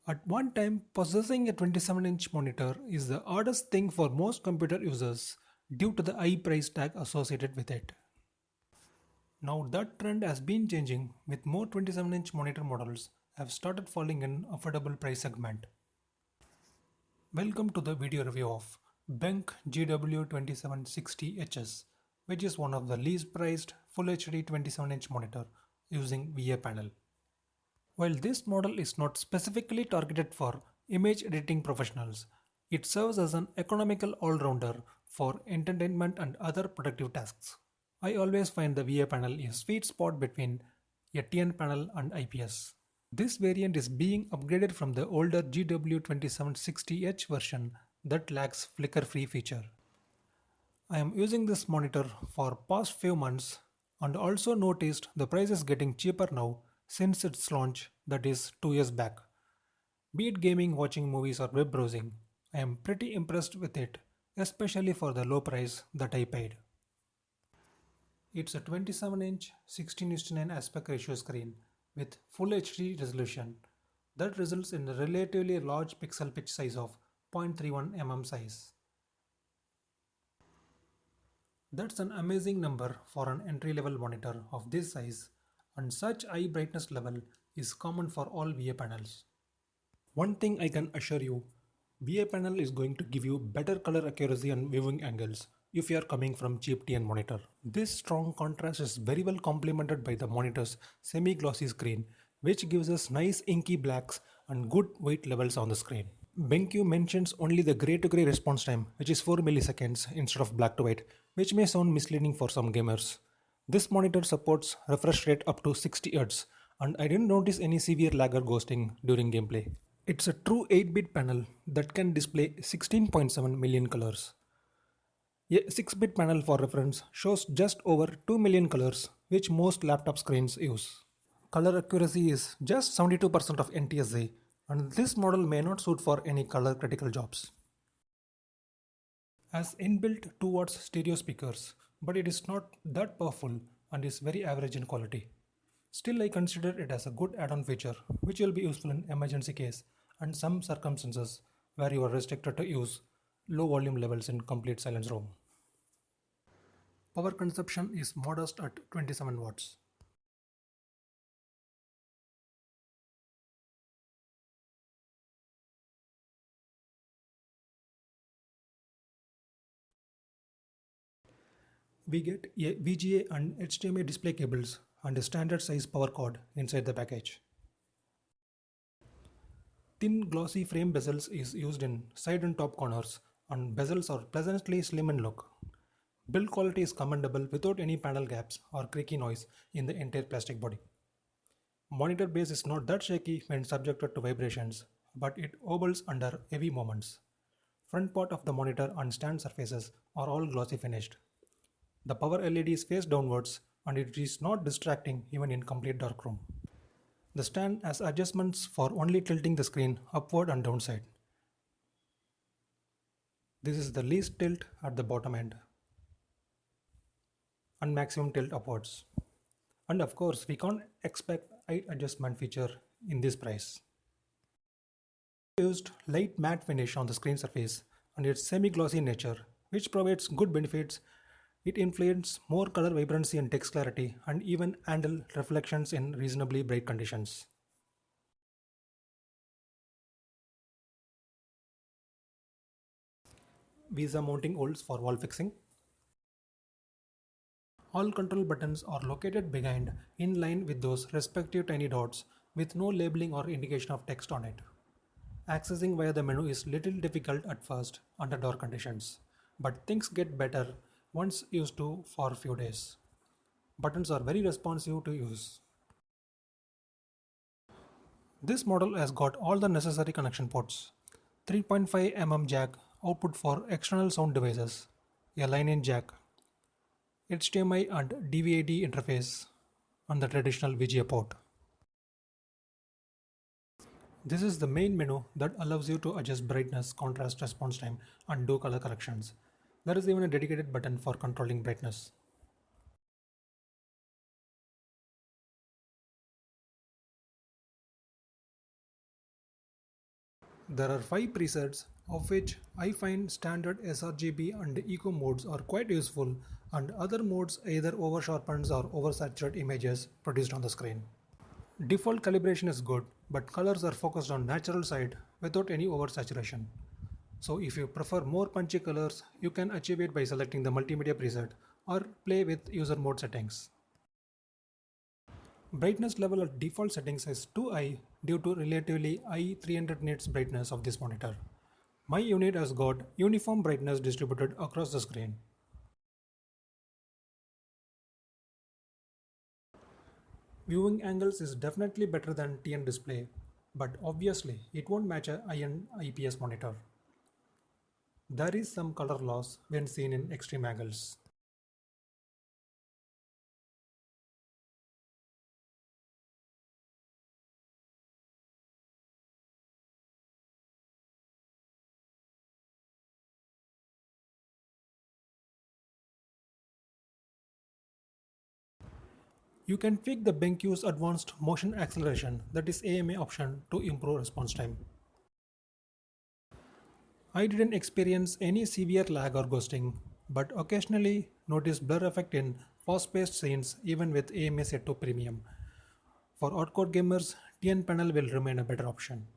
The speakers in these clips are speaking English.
At one time, possessing a 27-inch monitor is the hardest thing for most computer users due to the high price tag associated with it. Now that trend has been changing with more 27-inch monitor models have started falling in affordable price segment. Welcome to the video review of Benq GW2760HS, which is one of the least priced Full HD 27-inch monitor using VA panel. While this model is not specifically targeted for image editing professionals, it serves as an economical all-rounder for entertainment and other productive tasks. I always find the VA panel a sweet spot between a TN panel and IPS. This variant is being upgraded from the older GW2760H version that lacks flicker-free feature. I am using this monitor for past few months and also noticed the price is getting cheaper now since its launch, that is 2 years back. Be it gaming, watching movies or web browsing, I am pretty impressed with it, especially for the low price that I paid. It's a 27-inch 16:9 aspect ratio screen with Full HD resolution that results in a relatively large pixel pitch size of 0.31 mm size. That's an amazing number for an entry-level monitor of this size, and such high brightness level is common for all VA panels. One thing I can assure you, VA panel is going to give you better color accuracy and viewing angles if you are coming from cheap TN monitor. This strong contrast is very well complemented by the monitor's semi-glossy screen, which gives us nice inky blacks and good white levels on the screen. BenQ mentions only the gray to gray response time, which is 4 milliseconds instead of black to white, which may sound misleading for some gamers. This monitor supports refresh rate up to 60 Hz, and I didn't notice any severe lag or ghosting during gameplay. It's a true 8-bit panel that can display 16.7 million colors. A 6-bit panel for reference shows just over 2 million colors, which most laptop screens use. Color accuracy is just 72% of NTSA, and this model may not suit for any color critical jobs. Has inbuilt 2 watts stereo speakers, but it is not that powerful and is very average in quality. Still, I consider it as a good add-on feature which will be useful in emergency case and some circumstances where you are restricted to use low volume levels in complete silence room. Power consumption is modest at 27 watts. We get a VGA and HDMI display cables and a standard size power cord inside the package. Thin glossy frame bezels is used in side and top corners, and bezels are pleasantly slim in look. Build quality is commendable without any panel gaps or creaky noise in the entire plastic body. Monitor base is not that shaky when subjected to vibrations, but it wobbles under heavy moments. Front part of the monitor and stand surfaces are all glossy finished. The power LED is face downwards and it is not distracting even in complete dark room. The stand has adjustments for only tilting the screen upward and downside. This is the least tilt at the bottom end and maximum tilt upwards. And of course, we can't expect height adjustment feature in this price. Used light matte finish on the screen surface and its semi-glossy nature, which provides good benefits. It influences more color vibrancy and text clarity and even handle reflections in reasonably bright conditions. VESA mounting holes for wall fixing. All control buttons are located behind in line with those respective tiny dots with no labeling or indication of text on it. Accessing via the menu is little difficult at first under dark conditions, but things get better once used to for a few days. Buttons are very responsive to use. This model has got all the necessary connection ports. 3.5 mm jack output for external sound devices, a line-in jack, HDMI and DVI-D interface, and the traditional VGA port. This is the main menu that allows you to adjust brightness, contrast, response time, and do color corrections. There is even a dedicated button for controlling brightness. There are 5 presets, of which I find standard sRGB and eco modes are quite useful, and other modes either over-sharpens or oversaturate images produced on the screen. Default calibration is good, but colors are focused on natural side without any oversaturation. So if you prefer more punchy colors, you can achieve it by selecting the multimedia preset or play with user mode settings. Brightness level at default settings is too high due to relatively high 300 nits brightness of this monitor. My unit has got uniform brightness distributed across the screen. Viewing angles is definitely better than TN display, but obviously it won't match a high-end IPS monitor. There is some color loss when seen in extreme angles. You can tweak the BenQ's advanced motion acceleration, that is AMA option, to improve response time. I didn't experience any severe lag or ghosting, but occasionally notice blur effect in fast-paced scenes even with AMA set to premium. For hardcore gamers, TN panel will remain a better option.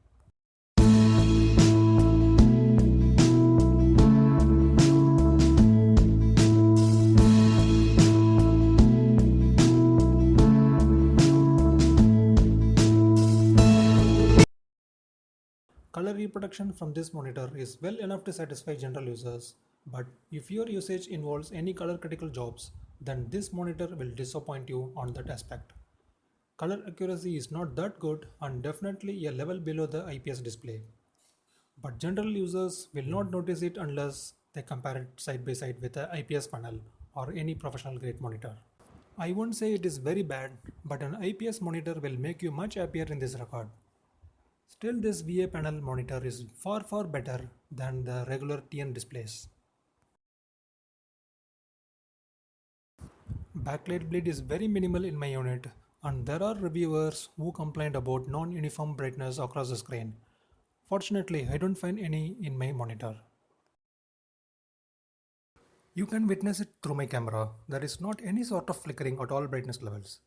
Color reproduction from this monitor is well enough to satisfy general users, but if your usage involves any color critical jobs, then this monitor will disappoint you on that aspect. Color accuracy is not that good and definitely a level below the IPS display. But general users will not notice it unless they compare it side by side with a IPS panel or any professional grade monitor. I won't say it is very bad, but an IPS monitor will make you much happier in this regard. Still, this VA panel monitor is far better than the regular TN displays. Backlight bleed is very minimal in my unit, and there are reviewers who complained about non-uniform brightness across the screen. Fortunately, I don't find any in my monitor. You can witness it through my camera. There is not any sort of flickering at all brightness levels.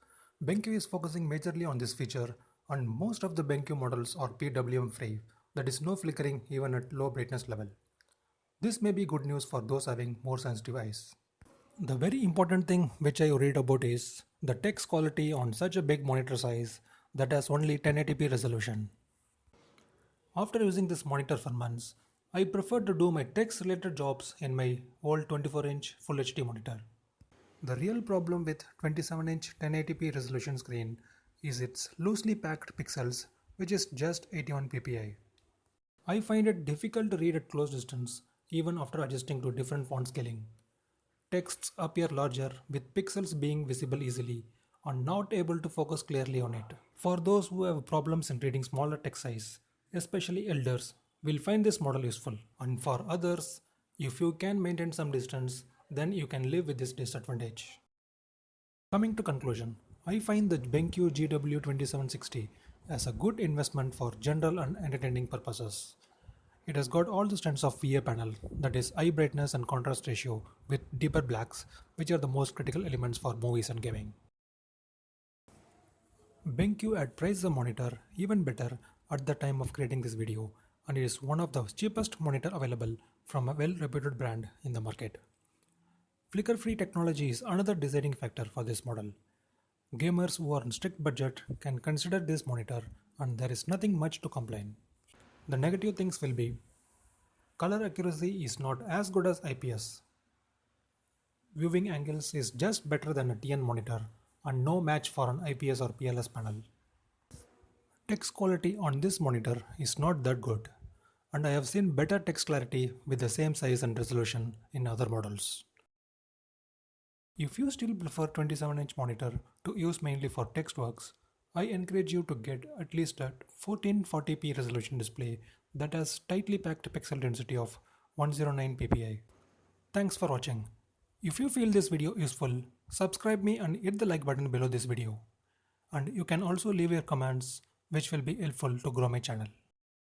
BenQ is focusing majorly on this feature, and most of the BenQ models are PWM free, that is no flickering even at low brightness level. This may be good news for those having more sensitive eyes. The very important thing which I read about is the text quality on such a big monitor size that has only 1080p resolution. After using this monitor for months, I prefer to do my text related jobs in my old 24-inch Full HD monitor. The real problem with 27-inch 1080p resolution screen is its loosely packed pixels, which is just 81 ppi. I find it difficult to read at close distance even after adjusting to different font scaling. Texts appear larger with pixels being visible easily and not able to focus clearly on it. For those who have problems in reading smaller text size, especially elders, will find this model useful, and for others, if you can maintain some distance, then you can live with this disadvantage. Coming to conclusion, I find the BenQ GW2760 as a good investment for general and entertaining purposes. It has got all the strengths of VA panel, that is high brightness and contrast ratio with deeper blacks, which are the most critical elements for movies and gaming. BenQ had priced the monitor even better at the time of creating this video, and it is one of the cheapest monitor available from a well-reputed brand in the market. Flicker-free technology is another deciding factor for this model. Gamers who are on strict budget can consider this monitor, and there is nothing much to complain. The negative things will be color accuracy is not as good as IPS. Viewing angles is just better than a TN monitor and no match for an IPS or PLS panel. Text quality on this monitor is not that good, and I have seen better text clarity with the same size and resolution in other models. If you still prefer 27-inch monitor to use mainly for text works, I encourage you to get at least a 1440p resolution display that has tightly packed pixel density of 109 ppi. Thanks for watching. If you feel this video useful, subscribe me and hit the like button below this video. And you can also leave your comments which will be helpful to grow my channel.